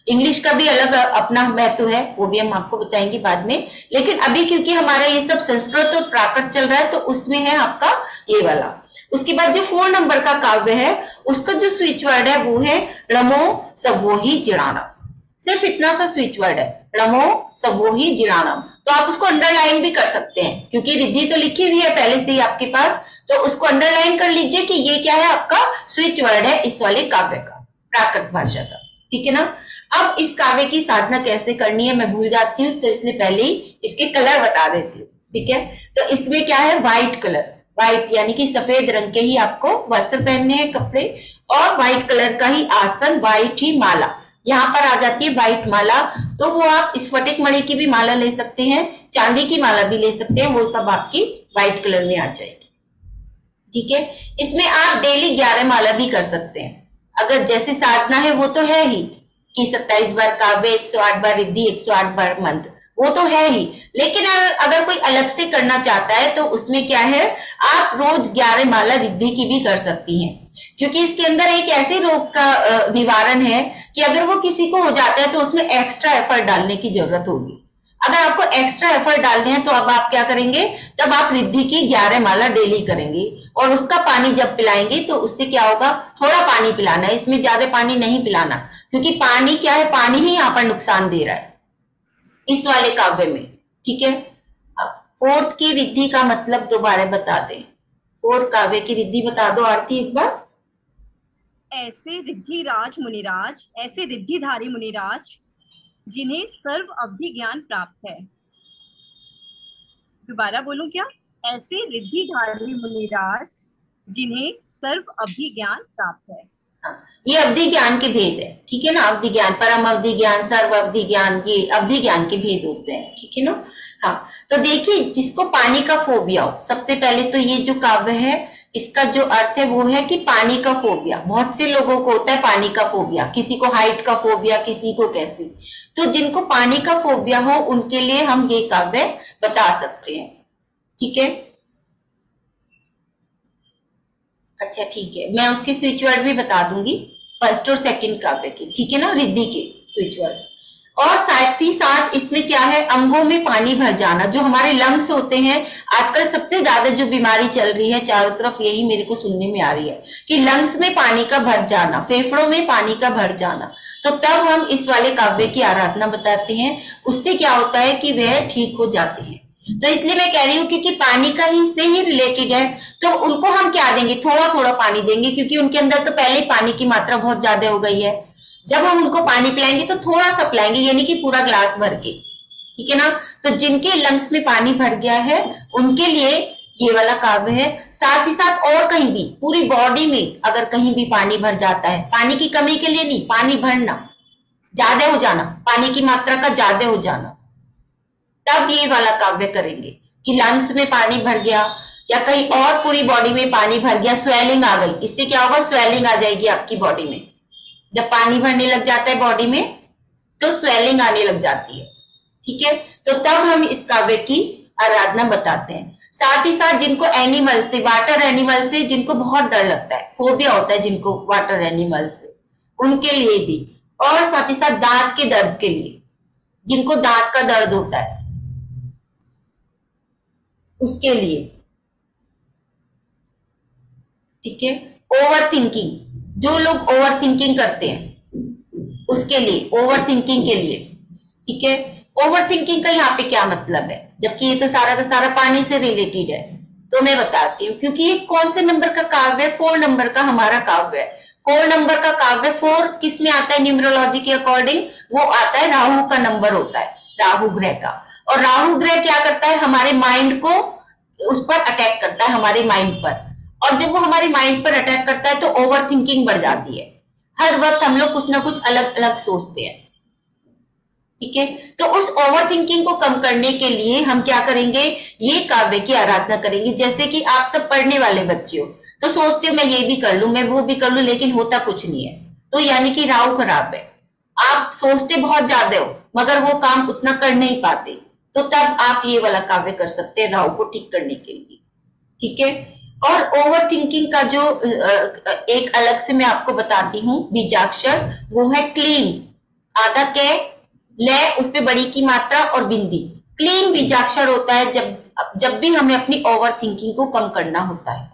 इंग्लिश का भी अलग अपना महत्व है, वो भी हम आपको बताएंगे बाद में। लेकिन अभी क्योंकि हमारा ये सब संस्कृत और प्राकृत चल रहा है तो उसमें है आपका ये वाला। उसके बाद जो 4 नंबर का काव्य है उसका जो स्विच वर्ड है वो है रमो सबोहि जिणाणम। सिर्फ इतना सा स्विच वर्ड है, रमो सबोहि जिणाणम। तो आप उसको अंडरलाइन भी कर सकते हैं, क्योंकि रिद्धि तो लिखी हुई है पहले से ही आपके पास, तो उसको अंडरलाइन कर लीजिए कि ये क्या है, आपका स्विच वर्ड है इस वाले काव्य का, प्राकृत भाषा का, ठीक है ना। अब इस काव्य की साधना कैसे करनी है मैं भूल जाती हूँ, तो इसलिए पहले ही इसके कलर बता देती हूँ, ठीक है। तो इसमें क्या है, व्हाइट कलर, व्हाइट यानी कि सफेद रंग के ही आपको वस्त्र पहनने हैं, कपड़े, और व्हाइट कलर का ही आसन, व्हाइट ही माला, यहाँ पर आ जाती है व्हाइट माला। तो वो आप स्फटिक मणि की भी माला ले सकते हैं, चांदी की माला भी ले सकते हैं, वो सब आपकी व्हाइट कलर में आ जाएगी, ठीक है। इसमें आप डेली 11 माला भी कर सकते हैं। अगर जैसे साधना है वो तो है ही कि 27 बार काव्य, 108 बार रिद्धि, 108 बार मंत्र, वो तो है ही। लेकिन अगर कोई अलग से करना चाहता है तो उसमें क्या है, आप रोज 11 माला रिद्धि की भी कर सकती हैं, क्योंकि इसके अंदर एक ऐसे रोग का निवारण है कि अगर वो किसी को हो जाता है तो उसमें एक्स्ट्रा एफर्ट डालने की जरूरत होगी। अगर आपको एक्स्ट्रा एफर्ट डालने हैं तो अब आप क्या करेंगे, तब आप रिद्धि की 11 माला डेली करेंगे और उसका पानी जब पिलाएंगे तो उससे क्या होगा, थोड़ा पानी पिलाना है, इसमें ज्यादा पानी नहीं पिलाना, क्योंकि पानी क्या है, पानी ही यहाँ पर नुकसान दे रहा है इस वाले काव्य में। ठीक है। अब फोर्थ की रिद्धि का मतलब दोबारा बता दें, फोर्थ काव्य की रिद्धि बता दो आरती एक बार। ऐसे रिद्धिराज मुनिराज, ऐसे रिद्धिधारी मुनिराज जिन्हें सर्व अवधि ज्ञान प्राप्त है। दोबारा बोलूं क्या? ऐसे रिद्धिधारी मुनिराज जिन्हें सर्व अवधि ज्ञान प्राप्त है। ये अवधि ज्ञान के भेद है, ठीक है ना। अवधि ज्ञान, परम अवधि ज्ञान, सर्व अवधि ज्ञान, ये अवधि ज्ञान के भेद होते हैं, ठीक है ना। हाँ, तो देखिए, जिसको पानी का फोबिया हो, सबसे पहले तो ये जो काव्य है इसका जो अर्थ है वो है कि पानी का फोबिया। बहुत से लोगों को होता है पानी का फोबिया, किसी को हाइट का फोबिया, किसी को कैसे। तो जिनको पानी का फोबिया हो उनके लिए हम ये काव्य बता सकते हैं, ठीक है। अच्छा ठीक है, मैं उसके स्विच वर्ड भी बता दूंगी, फर्स्ट और सेकंड काव्य के, ठीक है ना, रिद्धि के स्विच वर्ड। और साथ ही साथ इसमें क्या है, अंगों में पानी भर जाना, जो हमारे लंग्स होते हैं। आजकल सबसे ज्यादा जो बीमारी चल रही है चारों तरफ, यही मेरे को सुनने में आ रही है कि लंग्स में पानी का भर जाना, फेफड़ों में पानी का भर जाना। तो तब हम इस वाले काव्य की आराधना बताते हैं, उससे क्या होता है कि वह ठीक हो जाते हैं। तो इसलिए मैं कह रही हूँ क्योंकि पानी का ही से ही रिलेटेड है, तो उनको हम क्या देंगे, थोड़ा थोड़ा पानी देंगे, क्योंकि उनके अंदर तो पहले ही पानी की मात्रा बहुत ज्यादा हो गई है। जब हम उनको पानी पिलाएंगे तो थोड़ा सा पिलाएंगे, यानी कि पूरा ग्लास भर के, ठीक है ना। तो जिनके लंग्स में पानी भर गया है उनके लिए ये वाला काव्य है। साथ ही साथ और कहीं भी पूरी बॉडी में अगर कहीं भी पानी भर जाता है, पानी की कमी के लिए नहीं, पानी भरना, ज्यादा हो जाना, पानी की मात्रा का ज्यादा हो जाना, तब ये वाला काव्य करेंगे कि लंग्स में पानी भर गया या कहीं और पूरी बॉडी में पानी भर गया, स्वेलिंग आ गई, इससे क्या होगा, स्वेलिंग आ जाएगी आपकी बॉडी में। जब पानी भरने लग जाता है बॉडी में तो स्वेलिंग आने लग जाती है, ठीक है। तो तब हम इस काव्य की आराधना बताते हैं। साथ ही साथ जिनको एनिमल से, वाटर एनिमल से जिनको बहुत डर लगता है, फोबिया होता है जिनको वाटर एनिमल से, उनके लिए भी। और साथ ही साथ दांत के दर्द के लिए, जिनको दांत का दर्द होता है उसके लिए, ठीक है। ओवर थिंकिंग, जो लोग ओवर थिंकिंग करते हैं उसके लिए, ओवर थिंकिंग के लिए, ठीक है। ओवर थिंकिंग का यहाँ पे क्या मतलब है, जबकि ये तो सारा का सारा पानी से रिलेटेड है, तो मैं बताती हूँ। क्योंकि ये कौन से नंबर का काव्य है, 4 नंबर का हमारा काव्य है। 4 नंबर का काव्य, 4 किस में आता है न्यूमरोलॉजी के अकॉर्डिंग, वो आता है राहु का नंबर होता है, राहु ग्रह का। और राहु ग्रह क्या करता है, हमारे माइंड को उस पर अटैक करता है, हमारे माइंड पर। और जब वो हमारे माइंड पर अटैक करता है तो ओवर थिंकिंग बढ़ जाती है, हर वक्त हम लोग कुछ ना कुछ अलग अलग सोचते हैं, ठीक है। तो उस ओवर थिंकिंग को कम करने के लिए हम क्या करेंगे, ये काव्य की आराधना करेंगे। जैसे कि आप सब पढ़ने वाले बच्चे हो तो सोचते हो मैं ये भी कर लूं, मैं वो भी कर लूं, लेकिन होता कुछ नहीं है, तो यानी कि राहु खराब है। आप सोचते बहुत ज्यादा हो मगर वो काम उतना कर नहीं पाते, तो तब आप ये वाला काव्य कर सकते हैं राहु को ठीक करने के लिए, ठीक है। और ओवर थिंकिंग का जो एक अलग से मैं आपको बताती हूँ बीजाक्षर, वो है क्लीन, आधा के ले, उसपे बड़ी की मात्रा और बिंदी। क्लीन बीजाक्षर होता है जब भी हमें अपनी ओवर थिंकिंग को कम करना होता है,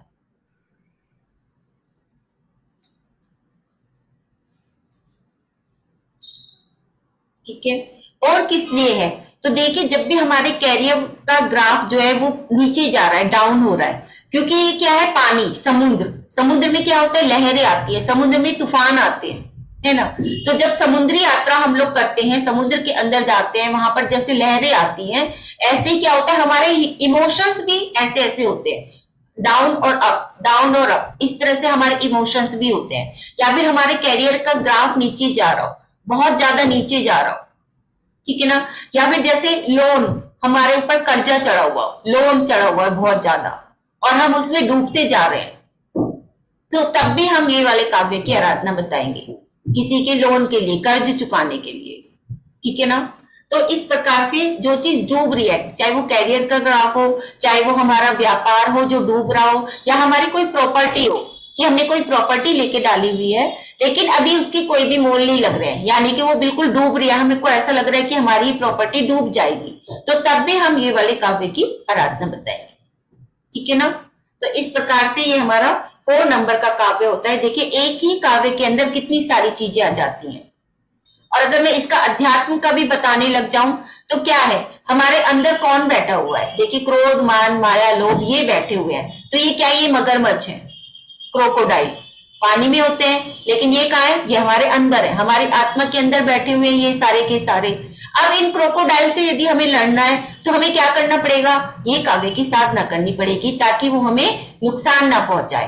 ठीक है। और किस लिए है, तो देखिए जब भी हमारे कैरियर का ग्राफ जो है वो नीचे जा रहा है, डाउन हो रहा है, क्योंकि ये क्या है, पानी, समुद्र, समुद्र में क्या होता है, लहरें आती है, समुद्र में तूफान आते हैं, है ना। तो जब समुद्री यात्रा हम लोग करते हैं, समुद्र के अंदर जाते हैं, वहां पर जैसे लहरें आती हैं, ऐसे ही क्या होता है, हमारे इमोशंस भी ऐसे ऐसे होते हैं, डाउन और अप, डाउन और अप, इस तरह से हमारे इमोशंस भी होते हैं। या फिर हमारे कैरियर का ग्राफ नीचे जा रहा हो, बहुत ज्यादा नीचे जा रहा हो, ठीक है ना। या फिर जैसे लोन, हमारे ऊपर कर्जा चढ़ा हुआ, लोन चढ़ा हुआ है बहुत ज्यादा, और हम उसमें डूबते जा रहे हैं, तो तब भी हम ये वाले काव्य की आराधना बताएंगे, किसी के लोन के लिए, कर्ज चुकाने के लिए, ठीक है ना। तो इस प्रकार से जो चीज डूब रही है, चाहे वो कैरियर का ग्राफ हो, चाहे वो हमारा व्यापार हो जो डूब रहा हो, या हमारी कोई प्रॉपर्टी हो कि हमने कोई प्रॉपर्टी लेके डाली हुई है लेकिन अभी उसकी कोई भी मोल नहीं लग रहे हैं, यानी कि वो बिल्कुल डूब रही है, हमें को ऐसा लग रहा है कि हमारी प्रॉपर्टी डूब जाएगी, तो तब भी हम ये वाले काव्य की आराधना बताएंगे, ठीक है ना। तो इस प्रकार से ये हमारा 4 नंबर का काव्य होता है। देखिए एक ही काव्य के अंदर कितनी सारी चीजें आ जाती हैं। और अगर मैं इसका अध्यात्म का भी बताने लग जाऊं तो क्या है, हमारे अंदर कौन बैठा हुआ है, देखिए क्रोध मान माया लोभ ये बैठे हुए हैं, तो ये क्या है, ये मगरमच्छ है, क्रोकोडाइल पानी में होते हैं, लेकिन ये कहा है, ये हमारे अंदर है, हमारी आत्मा के अंदर बैठे हुए हैं ये सारे के सारे। अब इन क्रोकोडाइल से यदि हमें लड़ना है तो हमें क्या करना पड़ेगा, ये काव्य की साधना करनी पड़ेगी ताकि वो हमें नुकसान ना पहुंचाए।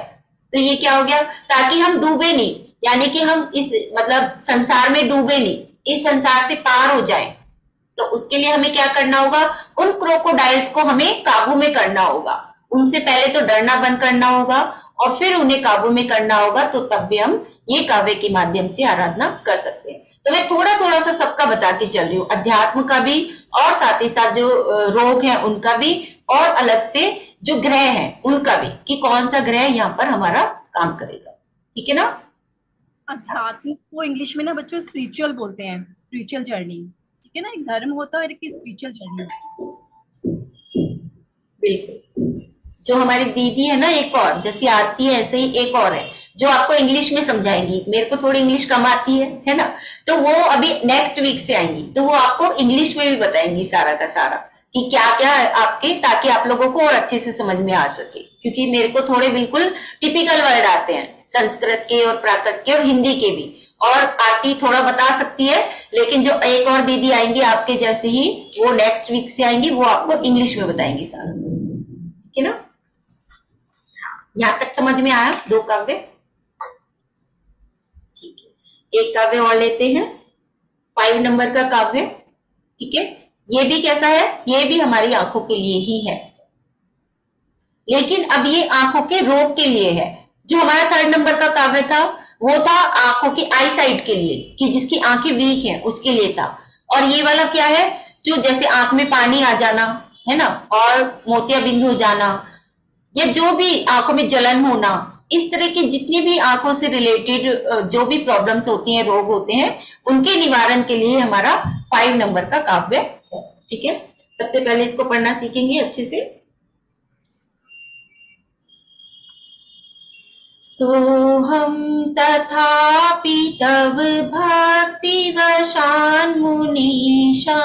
तो ये क्या हो गया, ताकि हम डूबे नहीं, यानी कि हम इस मतलब संसार में डूबे नहीं, इस संसार से पार हो जाए, तो उसके लिए हमें क्या करना होगा, उन क्रोकोडाइल्स को हमें काबू में करना होगा, उनसे पहले तो डरना बंद करना होगा और फिर उन्हें काबू में करना होगा, तो तब भी हम ये काव्य के माध्यम से आराधना कर सकते हैं। तो मैं थोड़ा थोड़ा सा सबका बता के चल रही हूँ, अध्यात्म का भी और साथ ही साथ जो रोग है उनका भी, और अलग से जो ग्रह है उनका भी, कि कौन सा ग्रह यहाँ पर हमारा काम करेगा, ठीक है ना। अध्यात्म को इंग्लिश में ना बच्चों स्पिरिचुअल बोलते हैं, स्पिरिचुअल जर्नी, ठीक है ना। एक धर्म होता है और एक स्पिरिचुअल जर्नी होती बिल्कुल, जो हमारी दीदी है ना, एक और जैसी आरती है ऐसे ही एक और है जो आपको इंग्लिश में समझाएंगी, मेरे को थोड़ी इंग्लिश कम आती है ना, तो वो अभी नेक्स्ट वीक से आएंगी, तो वो आपको इंग्लिश में भी बताएंगी सारा का सारा कि क्या क्या है आपके, ताकि आप लोगों को और अच्छे से समझ में आ सके, क्योंकि मेरे को थोड़े बिल्कुल टिपिकल वर्ड आते हैं संस्कृत के और प्राकृत के और हिंदी के भी, और आरती थोड़ा बता सकती है, लेकिन जो एक और दीदी आएंगी आपके जैसे ही, वो नेक्स्ट वीक से आएंगी, वो आपको इंग्लिश में बताएंगी सारा, ठीक है ना। यहां तक समझ में आया दो काव्य, ठीक है। एक काव्य और लेते हैं, 5 नंबर का काव्य, ठीक है। ये भी कैसा है, ये भी हमारी आंखों के लिए ही है, लेकिन अब ये आंखों के रोग के लिए है। जो हमारा 3rd नंबर का काव्य था वो था आंखों की आई साइट के लिए, कि जिसकी आंखें वीक हैं उसके लिए था। और ये वाला क्या है, जो जैसे आंख में पानी आ जाना है ना, और मोतियाबिंद हो जाना, या जो भी आंखों में जलन होना, इस तरह की जितनी भी आंखों से रिलेटेड जो भी प्रॉब्लम्स होती हैं, रोग होते हैं, उनके निवारण के लिए हमारा 5 नंबर का काव्य है, ठीक है। सबसे पहले इसको पढ़ना सीखेंगे अच्छे से। सोहम तथापि तव भक्ति वशान मुनीशा,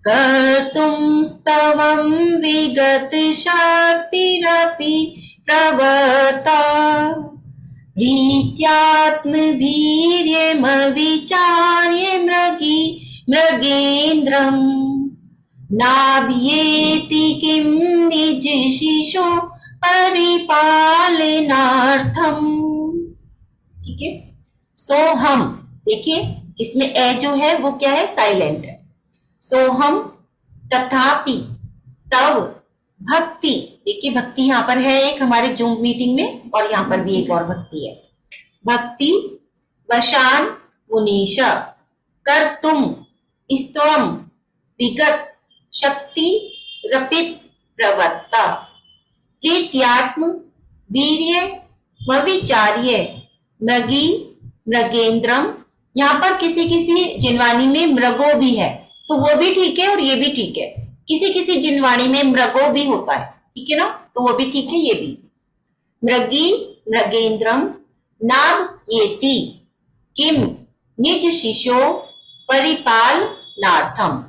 कर्तुं स्तवं विगत शक्तिरपि प्रवर्ता, रीत्यात्मवीर्यमविचार्य मृगेन्द्रम्, नाभ्येति किं निजशिशो परिपालनार्थम, ठीक है। सोहम, देखिए इसमें ए जो है वो क्या है, साइलेंट है। सोहम तथापि तव भक्ति, देखिए भक्ति यहाँ पर है एक हमारे जूम मीटिंग में, और यहाँ पर भी एक और भक्ति है, भक्ति वशान मुनीशा, कर तुम स्तवम विगत शक्ति रपित प्रवत्ता, प्रीत्यात्म वीर्य विचार्य मृगी मृगेंद्रम। यहाँ पर किसी किसी जिनवाणी में मृगो भी है, तो वो भी ठीक है और ये भी ठीक है, किसी किसी जिनवाणी में मृगो भी होता है, ठीक है ना, तो वो भी ठीक है, ये भी। मृगी मृगेंद्रम नाभ येति किम निज शिशो परिपाल नार्थम,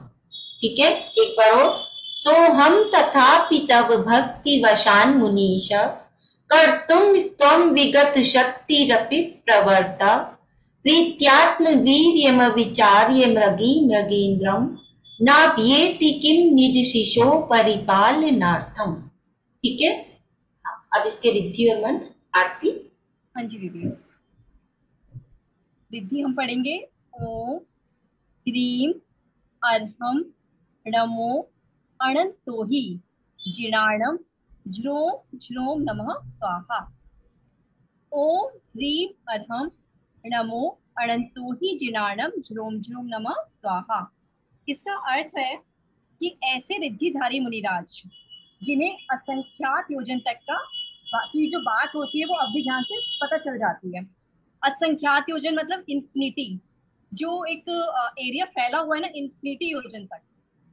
ठीक है। एक बार और, सो हम तथा पितव भक्ति वशान मुनीश, कर्तुम स्तम विगत शक्ति रपि प्रवर्ता, प्रीत्यात्म वीर्यम विचार्य मृगी मृगेन्द्रम, नाभ्येति किम निज शिशो परिपालनार्थम, ठीक है। अब इसके रिद्धि और मंत्र आरती। हाँ जी दीदी, रिद्धि हम पढ़ेंगे। ओम ह्रीम अर्हम नमो अनंतोहि जिणाणम ज्रोम ज्रोम नमः स्वाहा। ओम ह्रीम अर्हम नमो अनंतो ही जिनाणम ज्रोम ज्रोम नमः स्वाहा। इसका अर्थ है कि ऐसे रिद्धिधारी मुनिराज जिन्हें असंख्यात योजन तक की जो बात होती है वो अवधि ज्ञान से पता चल जाती है। असंख्यात योजन मतलब इंफिनिटी, जो एक एरिया फैला हुआ है ना इंफिनिटी योजन तक,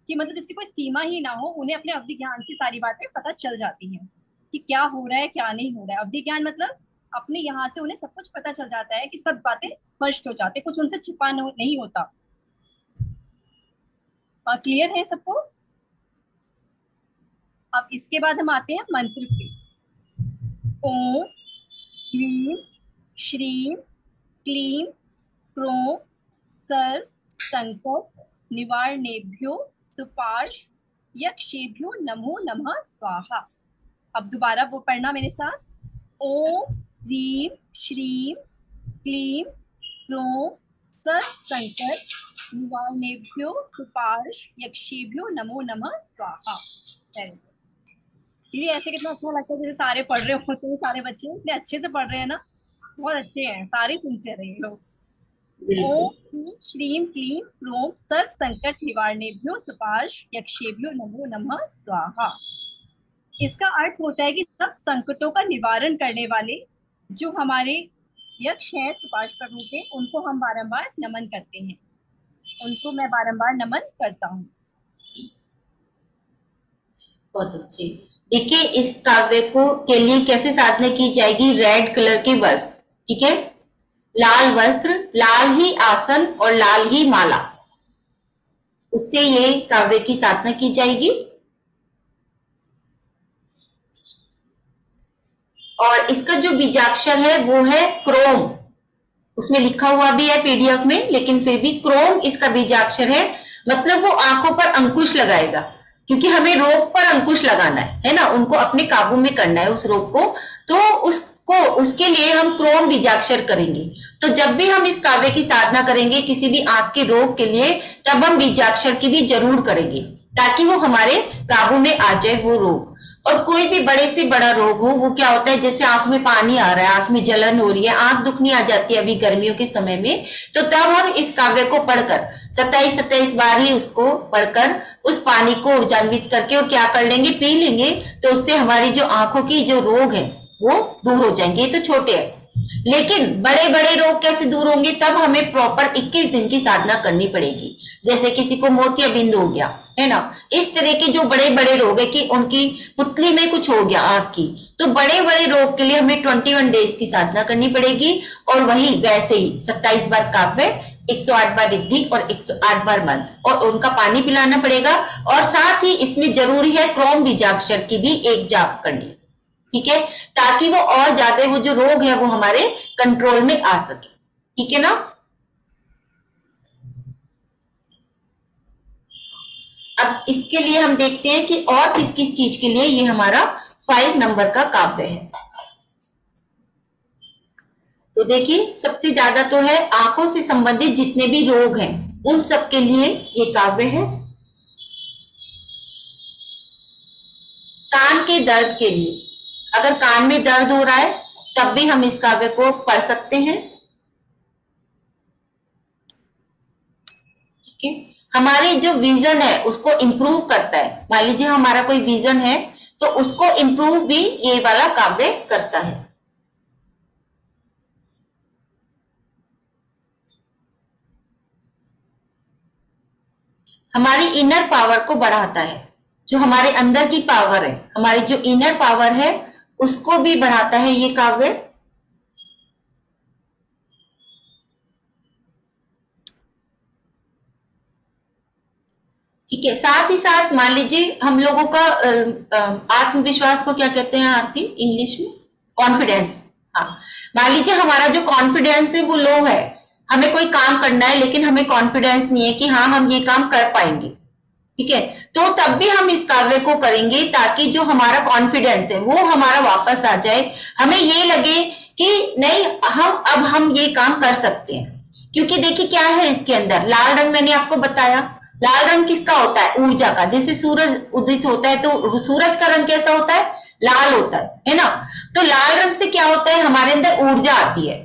कि मतलब जिसकी कोई सीमा ही ना हो, उन्हें अपने अवधि ज्ञान से सारी बातें पता चल जाती हैं कि क्या हो रहा है क्या नहीं हो रहा है। अवधि ज्ञान मतलब अपने यहाँ से उन्हें सब कुछ पता चल जाता है, कि सब बातें स्पष्ट हो जाते, कुछ उनसे छिपा नहीं होता। क्लियर है सबको? अब इसके बाद हम आते हैं मंत्र पे। ओम ह्रीम श्रीम क्लीम क्रोम सर्व संकट निवारणेभ्यो सुपार्श यक्षेभ्यो नमो नमः स्वाहा। अब दोबारा वो पढ़ना मेरे साथ। ओम ह्रीम श्रीम क्लीम क्रोम सर्व संकट निवारणेभ्यो सुपार्श यक्षेभ्यो नमो नमः स्वाहा। ये ऐसे कितना अच्छा लगता है जैसे सारे पढ़ रहे होते हैं, सारे बच्चे इतने अच्छे से पढ़ रहे हैं ना, बहुत अच्छे हैं, सारे सिंसियर है ये लोग। ओम ह्रीम श्रीम क्लीम क्रोम सर्व संकट निवारणेभ्यो सुपार्श यक्षेभ्यो नमो नमः स्वाहा। इसका अर्थ होता है कि सब संकटों का निवारण करने वाले जो हमारे यक्ष हैं, सुपार्श प्रभु के, उनको हम बारंबार नमन करते हैं, उनको मैं बारंबार नमन करता हूँ। बहुत अच्छे। देखिए इस काव्य को के लिए कैसे साधना की जाएगी। रेड कलर के वस्त्र, ठीक है, लाल वस्त्र, लाल ही आसन और लाल ही माला, उससे ये काव्य की साधना की जाएगी। और इसका जो बीजाक्षर है वो है क्रोम, उसमें लिखा हुआ भी है पीडीएफ में, लेकिन फिर भी क्रोम इसका बीजाक्षर है। मतलब वो आंखों पर अंकुश लगाएगा, क्योंकि हमें रोग पर अंकुश लगाना है ना, उनको अपने काबू में करना है उस रोग को, तो उसके लिए हम क्रोम बीजाक्षर करेंगे। तो जब भी हम इस काव्य की साधना करेंगे किसी भी आंख के रोग के लिए, तब हम बीजाक्षर की भी जरूर करेंगे, ताकि वो हमारे काबू में आ जाए वो रोग। और कोई भी बड़े से बड़ा रोग हो, वो क्या होता है, जैसे आंख में पानी आ रहा है, आंख में जलन हो रही है, आंख दुखनी आ जाती है अभी गर्मियों के समय में, तो तब हम इस काव्य को पढ़कर 27 बार ही उसको पढ़कर उस पानी को ऊर्जान्वित करके और क्या कर लेंगे, पी लेंगे, तो उससे हमारी जो आंखों की जो रोग है वो दूर हो जाएंगे। ये तो छोटे हैं, लेकिन बड़े बड़े रोग कैसे दूर होंगे, तब हमें प्रॉपर 21 दिन की साधना करनी पड़ेगी। जैसे किसी को मोतियाबिंद हो गया है ना, इस तरह के जो बड़े बड़े रोग है कि उनकी पुतली में कुछ हो गया आंख की, तो बड़े बड़े रोग के लिए हमें 21 डेज की साधना करनी पड़ेगी। और वही वैसे ही 27 बार काव्य, 108 बार रिद्धि और 108 बार मंत्र, और उनका पानी पिलाना पड़ेगा। और साथ ही इसमें जरूरी है क्रोम बीजाक्षर की भी एक जाप करनी, ठीक है, ताकि वो और ज्यादा वो जो रोग है वो हमारे कंट्रोल में आ सके, ठीक है ना। अब इसके लिए हम देखते हैं कि और किस किस चीज के लिए ये हमारा 5 नंबर का काव्य है। तो देखिए सबसे ज्यादा तो है आंखों से संबंधित जितने भी रोग हैं उन सब के लिए ये काव्य है। कान के दर्द के लिए, अगर कान में दर्द हो रहा है तब भी हम इस काव्य को पढ़ सकते हैं, ठीक है। हमारी जो विजन है उसको इंप्रूव करता है, मान लीजिए हमारा कोई विजन है तो उसको इंप्रूव भी ये वाला काव्य करता है। हमारी इनर पावर को बढ़ाता है, जो हमारे अंदर की पावर है, हमारी जो इनर पावर है उसको भी बढ़ाता है ये काव्य। ठीक है, साथ ही साथ मान लीजिए हम लोगों का आत्मविश्वास को क्या कहते हैं आरती इंग्लिश में, कॉन्फिडेंस। हाँ, मान लीजिए हमारा जो कॉन्फिडेंस है वो लो है, हमें कोई काम करना है लेकिन हमें कॉन्फिडेंस नहीं है कि हाँ हम ये काम कर पाएंगे, ठीक है, तो तब भी हम इस काव्य को करेंगे ताकि जो हमारा कॉन्फिडेंस है वो हमारा वापस आ जाए, हमें ये लगे कि नहीं हम ये काम कर सकते हैं। क्योंकि देखिए क्या है इसके अंदर, लाल रंग मैंने आपको बताया, लाल रंग किसका होता है, ऊर्जा का। जैसे सूरज उदित होता है तो सूरज का रंग कैसा होता है, लाल होता है ना। तो लाल रंग से क्या होता है, हमारे अंदर ऊर्जा आती है।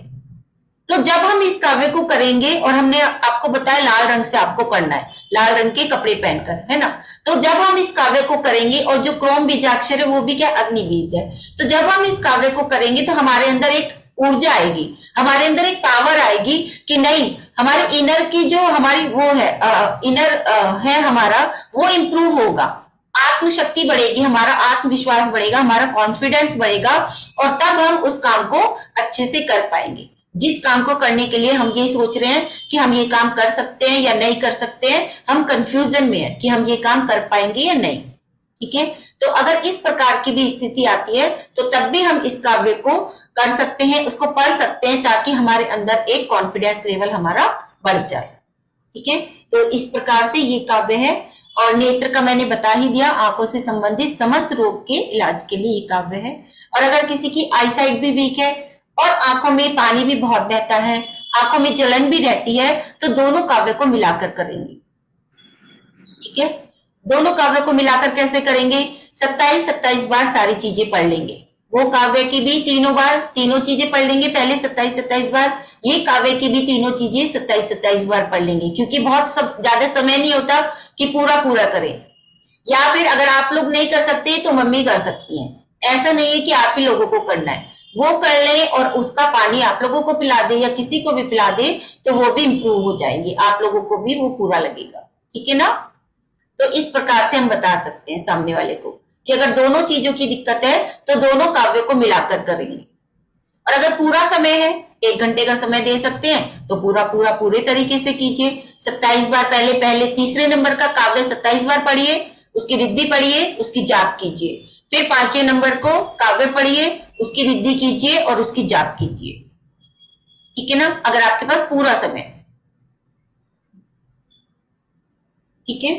तो जब हम इस काव्य को करेंगे, और हमने आपको बताया लाल रंग से आपको करना है, लाल रंग के कपड़े पहनकर, है ना। तो जब हम इस काव्य को करेंगे, और जो क्रोम बीजाक्षर है वो भी क्या, अग्नि बीज है। तो जब हम इस काव्य को करेंगे तो हमारे अंदर एक ऊर्जा आएगी, हमारे अंदर एक पावर आएगी कि नहीं, हमारे इनर की जो हमारी वो है, इनर है हमारा, वो इंप्रूव होगा, आत्मशक्ति बढ़ेगी, हमारा आत्मविश्वास बढ़ेगा, हमारा कॉन्फिडेंस बढ़ेगा, और तब हम उस काम को अच्छे से कर पाएंगे। जिस काम को करने के लिए हम ये सोच रहे हैं कि हम ये काम कर सकते हैं या नहीं कर सकते हैं, हम कंफ्यूजन में है कि हम ये काम कर पाएंगे या नहीं। ठीक है, तो अगर इस प्रकार की भी स्थिति आती है तो तब भी हम इस काव्य को कर सकते हैं, उसको पढ़ सकते हैं, ताकि हमारे अंदर एक कॉन्फिडेंस लेवल हमारा बढ़ जाए। ठीक है, तो इस प्रकार से ये काव्य है। और नेत्र का मैंने बता ही दिया, आंखों से संबंधित समस्त रोग के इलाज के लिए ये काव्य है। और अगर किसी की आई साइट भी वीक है और आंखों में पानी भी बहुत बहता है, आंखों में जलन भी रहती है, तो दोनों काव्य को मिलाकर करेंगे। ठीक है, दोनों काव्य को मिलाकर कैसे करेंगे, 27-27 बार सारी चीजें पढ़ लेंगे। वो काव्य की भी तीनों बार तीनों चीजें पढ़ लेंगे पहले 27-27 बार, ये काव्य की भी तीनों चीजें 27-27 बार पढ़ लेंगे, क्योंकि बहुत ज्यादा समय नहीं होता कि पूरा पूरा करें। या फिर अगर आप लोग नहीं कर सकते तो मम्मी कर सकती हैं, ऐसा नहीं है कि आप ही लोगों को करना है, वो कर ले और उसका पानी आप लोगों को पिला दे या किसी को भी पिला दे, तो वो भी इंप्रूव हो जाएंगे, आप लोगों को भी वो पूरा लगेगा। ठीक है ना। तो इस प्रकार से हम बता सकते हैं सामने वाले को कि अगर दोनों चीजों की दिक्कत है तो दोनों काव्य को मिलाकर करेंगे। और अगर पूरा समय है, 1 घंटे का समय दे सकते हैं, तो पूरे तरीके से कीजिए। 27 बार पहले तीसरे नंबर का काव्य 27 बार पढ़िए, उसकी रिद्धि पढ़िए, उसकी जाप कीजिए। फिर 5वें नंबर को काव्य पढ़िए, उसकी रिद्धि कीजिए और उसकी जाप कीजिए। ठीक है ना, अगर आपके पास पूरा समय। ठीक है,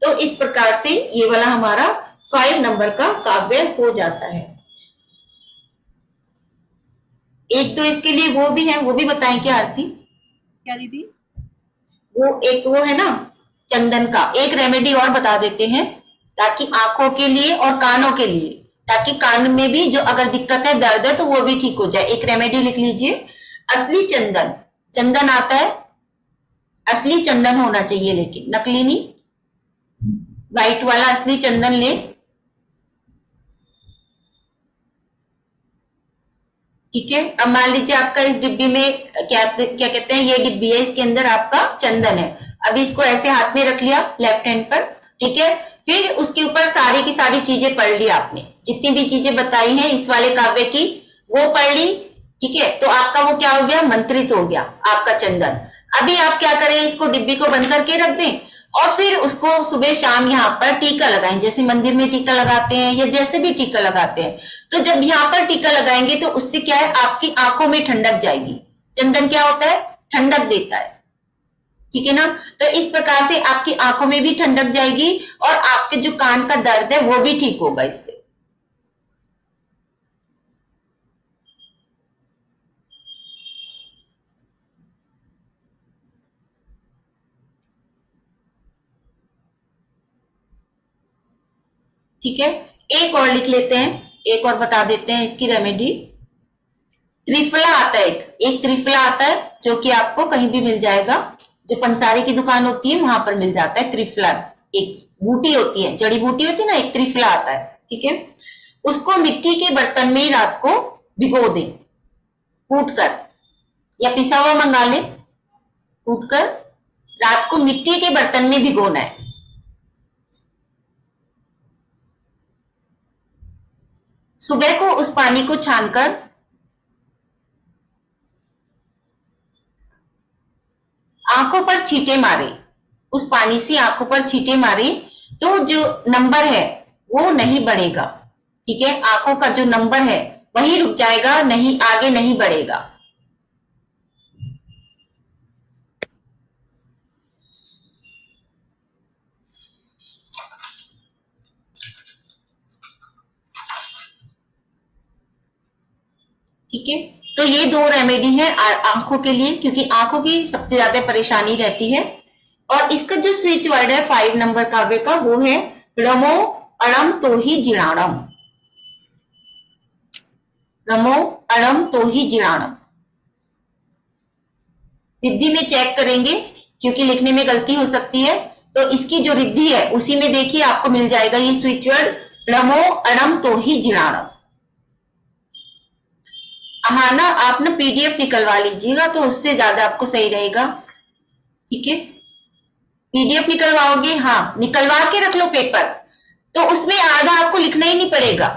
तो इस प्रकार से ये वाला हमारा 5 नंबर का काव्य हो जाता है। एक तो इसके लिए वो भी है, वो भी बताएं क्या आरती? क्या दीदी? वो एक वो है ना चंदन का, एक रेमेडी और बता देते हैं, ताकि आंखों के लिए और कानों के लिए, ताकि कान में भी जो अगर दिक्कत है, दर्द है, तो वो भी ठीक हो जाए। एक रेमेडी लिख लीजिए, असली चंदन। चंदन आता है, असली चंदन होना चाहिए, लेकिन नकली नहीं, व्हाइट वाला असली चंदन ले। ठीक है, अब मान लीजिए आपका इस डिब्बी में क्या कहते हैं, ये डिब्बी है, इसके अंदर आपका चंदन है। अभी इसको ऐसे हाथ में रख लिया लेफ्ट हैंड पर। ठीक है, फिर उसके ऊपर सारी की सारी चीजें पढ़ ली आपने, जितनी भी चीजें बताई हैं इस वाले काव्य की, वो पढ़ ली। ठीक है, तो आपका वो क्या हो गया, मंत्रित हो गया आपका चंदन। अभी आप क्या करें, इसको डिब्बी को बंद करके रख दें, और फिर उसको सुबह शाम यहाँ पर टीका लगाएं, जैसे मंदिर में टीका लगाते हैं या जैसे भी टीका लगाते हैं। तो जब यहाँ पर टीका लगाएंगे तो उससे क्या है, आपकी आंखों में ठंडक जाएगी। चंदन क्या होता है, ठंडक देता है। ठीक है ना, तो इस प्रकार से आपकी आंखों में भी ठंडक जाएगी और आपके जो कान का दर्द है वो भी ठीक होगा इससे। ठीक है, एक और लिख लेते हैं, एक और बता देते हैं इसकी रेमेडी। त्रिफला आता है, एक त्रिफला आता है जो कि आपको कहीं भी मिल जाएगा, जो पंसारी की दुकान होती है वहां पर मिल जाता है त्रिफला। एक बूटी होती है, जड़ी बूटी होती है ना, एक त्रिफला आता है। ठीक है, उसको मिट्टी के बर्तन में रात को भिगो दें, कूट कर, या पिसा हुआ मंगा लें, कूट कर रात को मिट्टी के बर्तन में भिगोना है। सुबह को उस पानी को छानकर आंखों पर छींटे मारे, उस पानी से आंखों पर छींटे मारे, तो जो नंबर है वो नहीं बढ़ेगा। ठीक है, आंखों का जो नंबर है वही रुक जाएगा, नहीं आगे नहीं बढ़ेगा। ठीक है, तो ये 2 रेमेडी है आंखों के लिए, क्योंकि आंखों की सबसे ज्यादा परेशानी रहती है। और इसका जो स्विच वर्ड है 5 नंबर काव्य का, वो है रमो अड़म तो ही जिणाणम। रमो अणम तो ही जिराणम। रिद्धि में चेक करेंगे क्योंकि लिखने में गलती हो सकती है, तो इसकी जो रिद्धि है उसी में देखिए आपको मिल जाएगा ये स्विच वर्ड रमो अणम तो ही जिराणम। हाँ ना, आप ना पीडीएफ निकलवा लीजिएगा तो उससे ज्यादा आपको सही रहेगा। ठीक है, पीडीएफ निकलवाओगे, हाँ निकलवा के रख लो पेपर, तो उसमें आधा आपको लिखना ही नहीं पड़ेगा,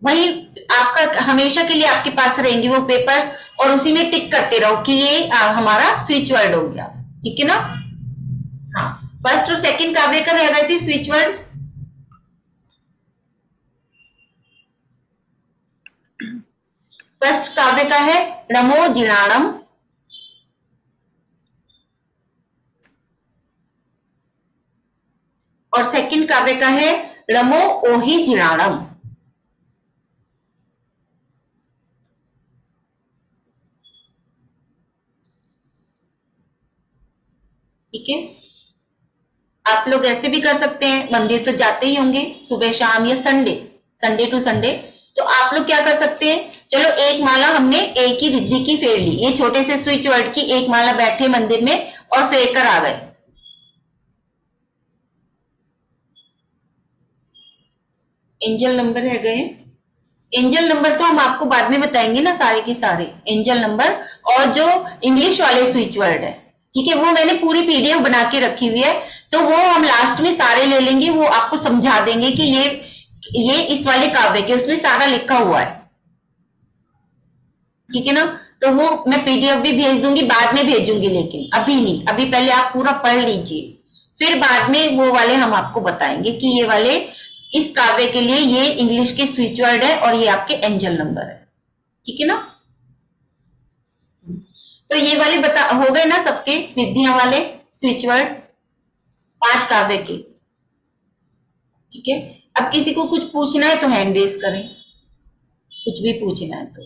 वही आपका हमेशा के लिए आपके पास रहेंगे वो पेपर्स, और उसी में टिक करते रहो कि ये हमारा स्विच वर्ड हो गया। ठीक है ना। हाँ, फर्स्ट और सेकंड काव्य का रह गए थे स्विच वर्ड। फर्स्ट काव्य का है रमो जिराणम, और सेकंड काव्य का है रमो ओही जिराणम। ठीक है, आप लोग ऐसे भी कर सकते हैं, मंदिर तो जाते ही होंगे सुबह शाम या संडे, संडे टू संडे, तो आप लोग क्या कर सकते हैं, चलो एक माला हमने एक ही रिद्धि की फेर ली, ये छोटे से स्विच वर्ड की एक माला बैठे मंदिर में और फेर कर आ गए। एंजल नंबर रह गए, एंजल नंबर तो हम आपको बाद में बताएंगे ना, सारे के सारे एंजल नंबर, और जो इंग्लिश वाले स्विच वर्ड है, ठीक है, वो मैंने पूरी पीडीएफ बना के रखी हुई है, तो वो हम लास्ट में सारे ले लेंगे, वो आपको समझा देंगे कि ये इस वाले काव्य के उसमें सारा लिखा हुआ है। ठीक है ना, तो वो मैं पीडीएफ भी भेज दूंगी, बाद में भेजूंगी, लेकिन अभी नहीं, अभी पहले आप पूरा पढ़ लीजिए, फिर बाद में वो वाले हम आपको बताएंगे कि ये वाले इस काव्य के लिए ये इंग्लिश के स्विच वर्ड है और ये आपके एंजल नंबर है। ठीक है ना, तो ये वाले बता हो गए ना सबके रिद्धियां वाले स्विच वर्ड 5 काव्य के। ठीक है, अब किसी को कुछ पूछना है तो हैंड रेज करें, कुछ भी पूछना है तो।